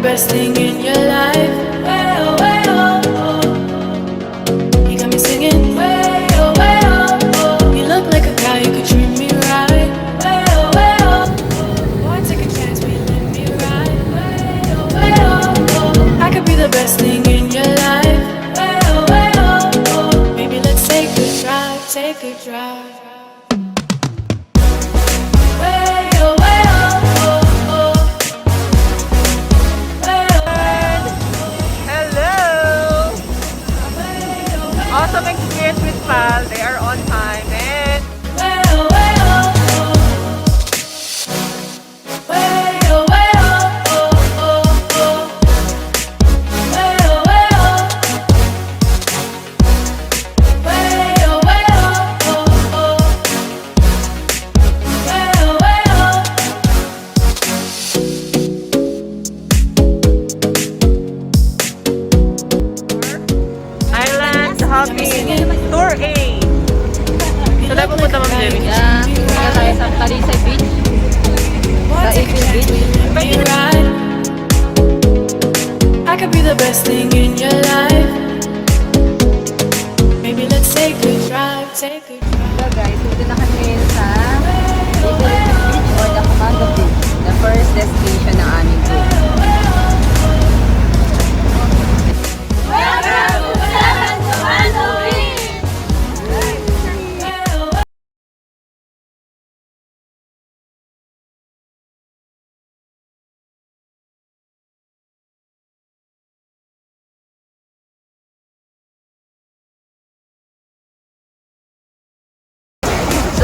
best thing in your life. Way oh, way oh, oh. You got me singing. Way oh, way oh, oh. You look like a guy who could treat me right. Way oh, way oh. Boy, take a chance, will you let me ride? Way oh, oh. I could be the best thing in your life. Way oh, oh. Maybe let's take a drive, take a drive. Awesome experience with PAL. They are on time and Tour A. So, tayo pupunta Ma'am Jemmy. Punta tayo sa Talisay Beach. Sa April Beach. I could be the best thing in your life. Maybe let's take a drive, take a drive. So guys, dito na kami ngayon sa April Beach or the Commando Beach. The first destination ng aming group.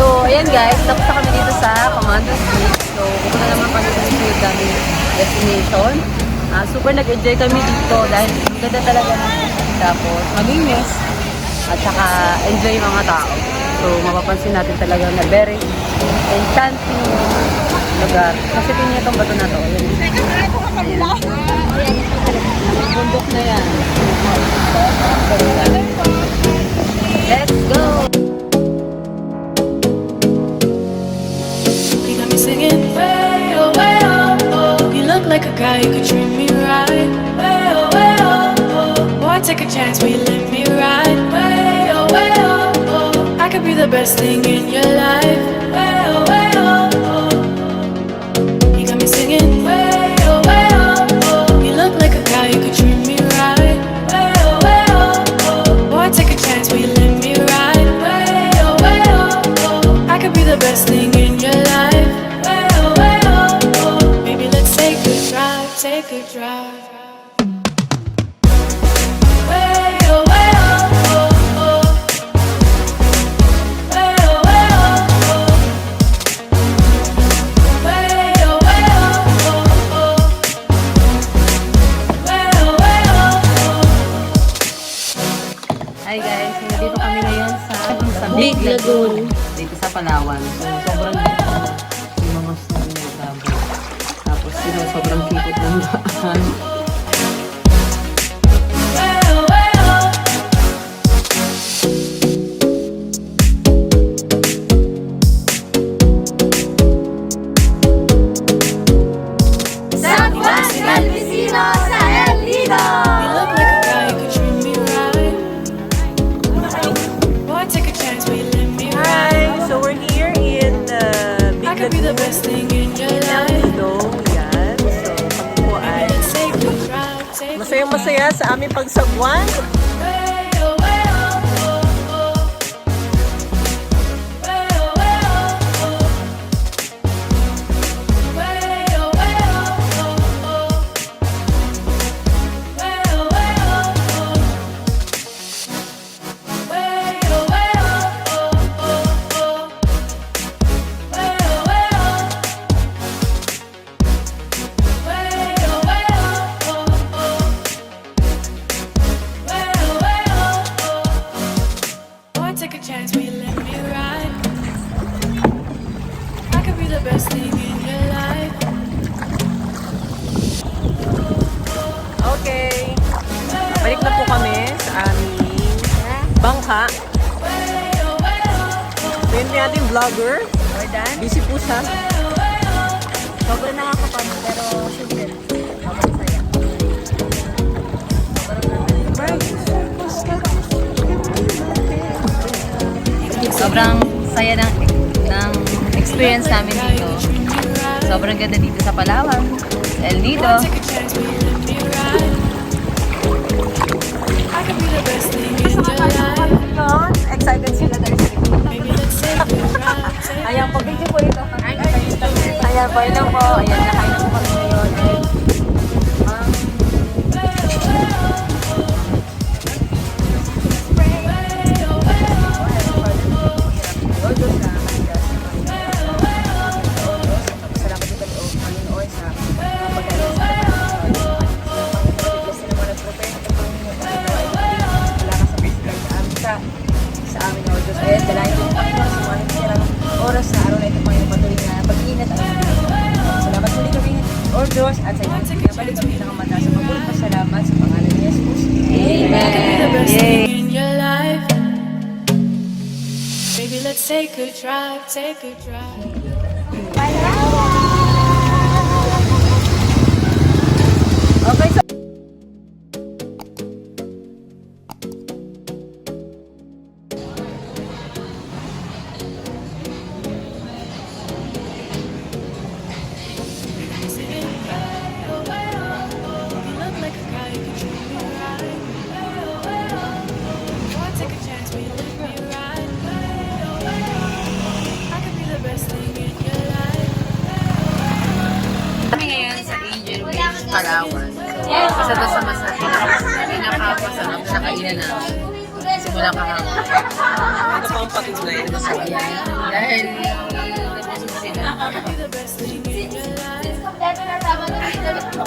So, ayan guys, tapos na kami dito sa Commandos Beach. So, pupunta naman kami sa yung daming destination. Super nag-enjoy kami dito dahil ganda talaga ng tapos malinis at saka enjoy yung mga tao. So, mapapansin natin talaga na very enchanting lugar. Kasi tingnan itong bato na to. Ayan. Ayan. Bundok na yan. Let's go! Singing, way oh, oh. You look like a guy who could treat me right. Way oh, oh. Boy, take a chance, will you let me ride? Way oh, oh. I could be the best thing in your life. Way oh, oh. You got me singing, way oh, oh. You look like a guy who could treat me right. Way oh. Boy, take a chance, will you let me ride? Way oh. I could be the best thing in your life. Take a drive. Way oh, oh, oh. Way oh, oh. Way oh, oh. Way oh. Hi guys, nandito kami ngayon sa Big Lagoon. Dito sa Palawan. So, sobrang yung mga snow na grabe. Tapos sobrang kipot ng daan. San Juan del Vecino sa El Nido! You look like a guy who could treat me right. Boy, take a chance, will you let me ride? Hi! So we're here in I Big could be the best thing in your life. Lido. Yan. So kami po ay Let's take a drive, take a masayang-masaya sa aming pagsagwan. Take a chance, will you let me ride? I could be the best thing in your life. Okay. Balik na po kami sa aming bangka. Yun yung ating vlogger. Busy po siya. Sobrang nakakapagod pero syempre, sobrang saya. sobrang saya ng experience namin dito. Sobrang ganda dito sa Palawan, sa El Nido. Take a chance, will you let me ride? I could be the best thing in your life. Excited sila dahil Maybe let's take a drive. Take ayan po, video po ito. Ayan po, ito po. Ayan, nakain po kami ngayon. sa amin, O Diyos. Ayan, dalahin ko po ito sa mga tirang oras na araw na ito po yung patuloy na pag-ingat at salamat muli kami, O Diyos, at sa inyo pinabalik sa pinakamataas sa pagulong pasalamat sa pangalan ni Jesus. I could be the best Yay! thing in your life. Maybe let's take a drive, take a drive. Okay, so kami ngayon sa Angel Beach, Palawan. So, isa to sa pinaka-masarap na kainan namin. Simula kahapon. Ano pa ang patunay? Dahil nabusog sila. Kompleto na tama na dito.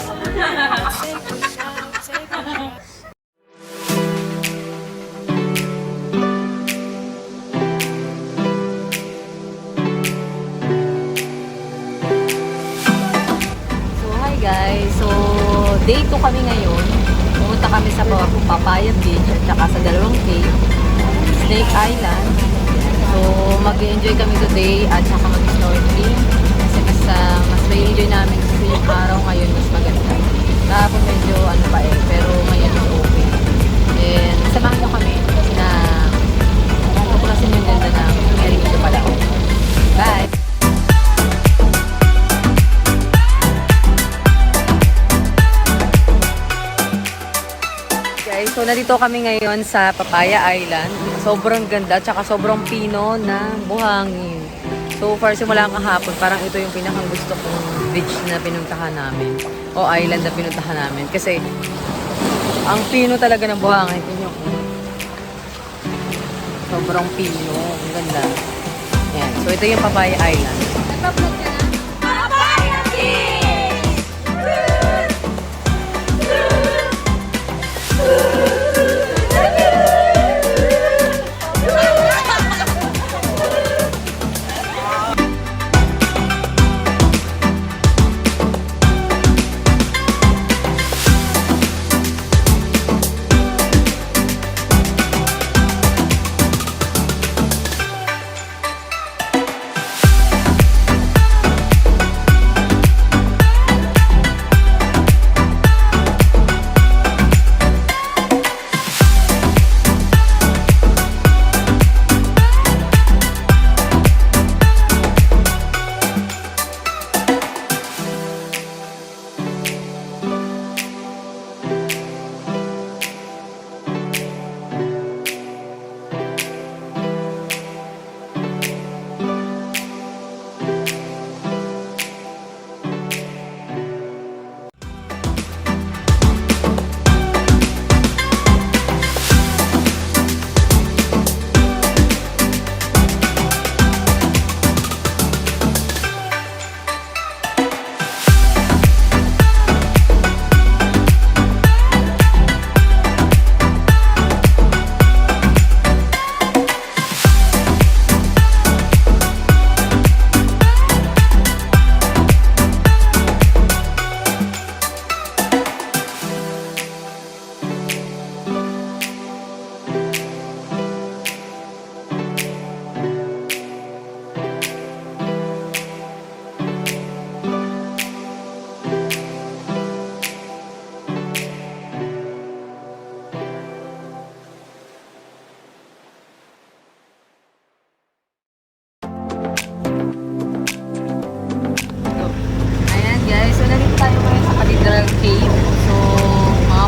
So, hi guys. So, day 2 kami ngayon. Pumunta kami sa Papaya Beach at saka sa dalawang cave, Snake Island. So, mag-enjoy kami today at saka mag-snorkeling. Kasi mas may enjoy namin kasi yung araw ngayon mas maganda. Kahapon medyo ano pa eh, pero ngayon is okay. And samahan nyo kami kasi na tuklasin yung ganda ng area dito pala. Bye! Guys, so nandito kami ngayon sa Papaya Island. Sobrang ganda at saka sobrang pino na buhangin. So far simula kahapon, parang ito yung pinakang gusto kong beach na pinuntahan namin o island na pinuntahan namin kasi ang pino talaga ng buhangin. Tingnan ko. Sobrang pino, ang ganda. Yan. So ito yung Papaya Island. Nagpa-vlog ka na? Papaya Beach!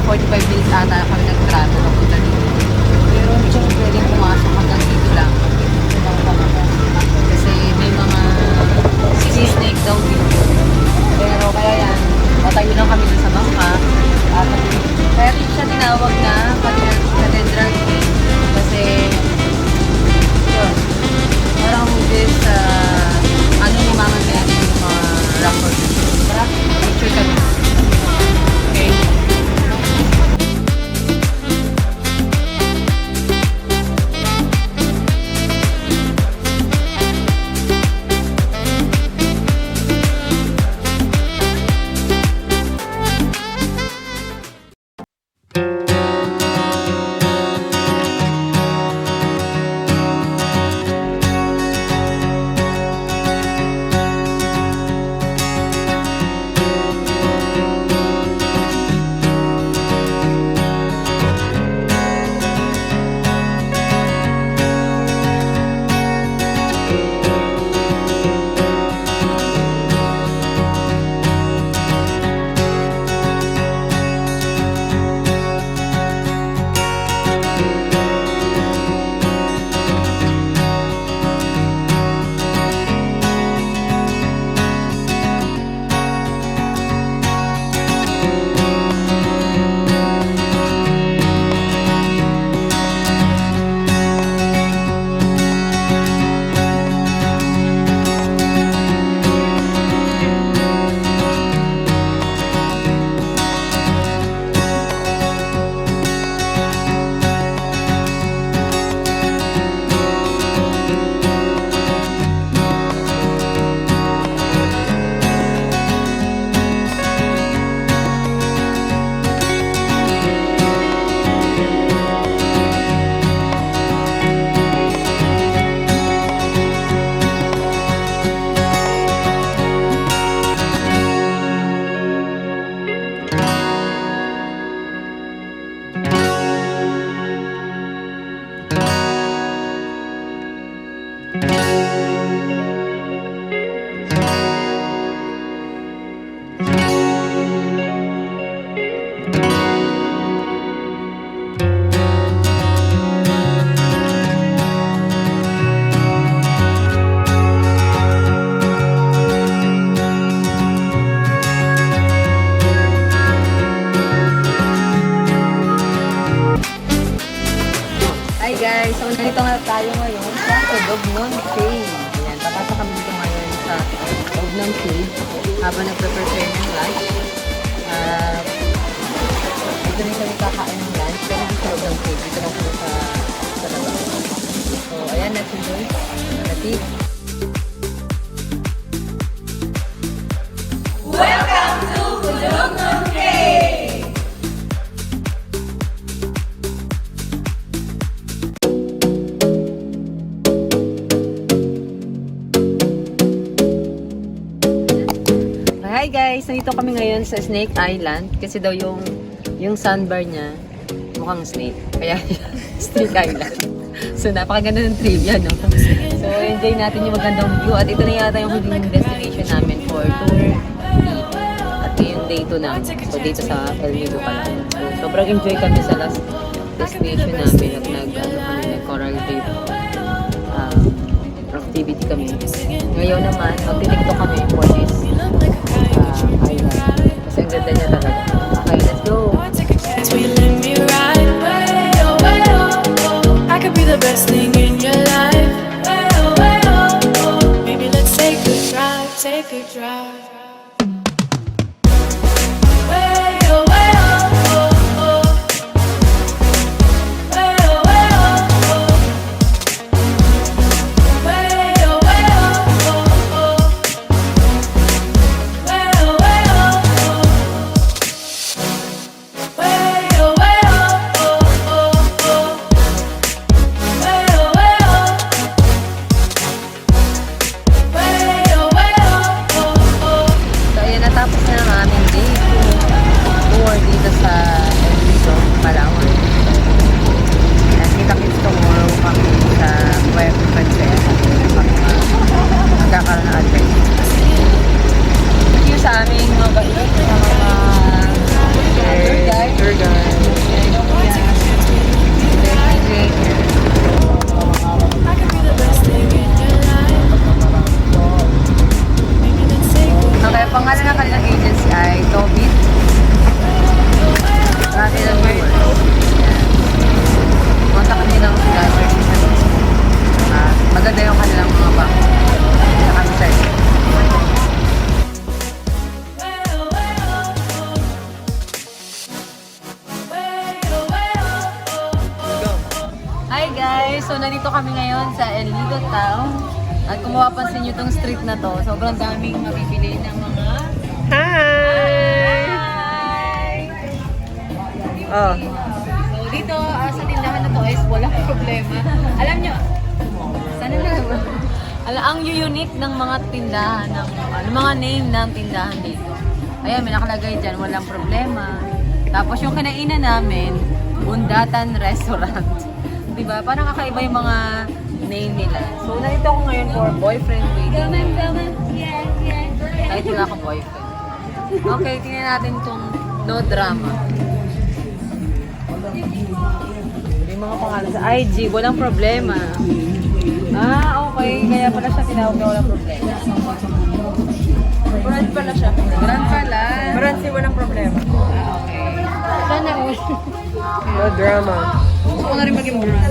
45 minutes ata kami nag-travel papunta dito. Pero hindi kami pwedeng pumasok hanggang dito lang. Kasi may mga sea snake daw dito. Pero kaya yan, matayo lang kami dun sa bangka. At kaya rin siya tinawag na cathedral snake. Kasi, yun, parang this, ano ni Mama Mary yung mga record. Tara, picture kami. Okay. Hi guys! So, nandito nga tayo ngayon sa loob ng cave. Ayan, papasok kami dito ngayon sa loob ng cave habang nagpe-prepare ng lunch. Dito rin kami kakain ng lunch pero dito sa loob ng cave. Dito lang kami sa labas. So, ayan, let's enjoy. Natin. Welcome to Kulungan Cave! Hi guys! Nandito kami ngayon sa Snake Island kasi daw yung sandbar niya mukhang snake. Kaya Snake Island. So napakaganda ng trivia, no? So enjoy natin yung magandang view at ito na yata yung huling destination namin for tour. At yung day 2 na. So dito sa El Nido pala. So sobrang enjoy kami sa last destination namin at nag-coral reef activity kami. Ngayon naman, magtitiktok kami for this island. Kasi ang ganda niya talaga. Okay, let's go! Take a chance, will you let me ride? Way, oh, way, oh, oh. I could be the best thing in your life. Way, oh, way, oh, oh. Maybe let's take a drive, take a drive. Way, oh, way, oh, oh, oh. Way, oh, way, oh, oh. Way, oh, way, oh, oh, oh. Way, oh, way, oh, oh. guys! So, nandito kami ngayon sa El Nido Town. At kung mapapansin nyo itong street na to, sobrang daming mabibili ng mga... Hi! Oh. So, dito sa tindahan na to is walang problema. Alam nyo, sana lang naman. Ang unique ng mga tindahan, ng mga name ng tindahan dito. Ayan, may nakalagay dyan, walang problema. Tapos yung kinainan namin, Bundatan Restaurant. Diba? Parang kakaiba yung mga name nila. So, narito ako ngayon for boyfriend waiting. Kahit wala akong boyfriend. Okay, tingnan natin itong no drama. Yung mga pangalan sa IG, walang problema. Okay. Kaya pala siya tinawag na walang problema. Brand pala siya. Brand pala. Brand si walang problema. Okay. Sana all. No drama. Gusto ko na rin maging brand.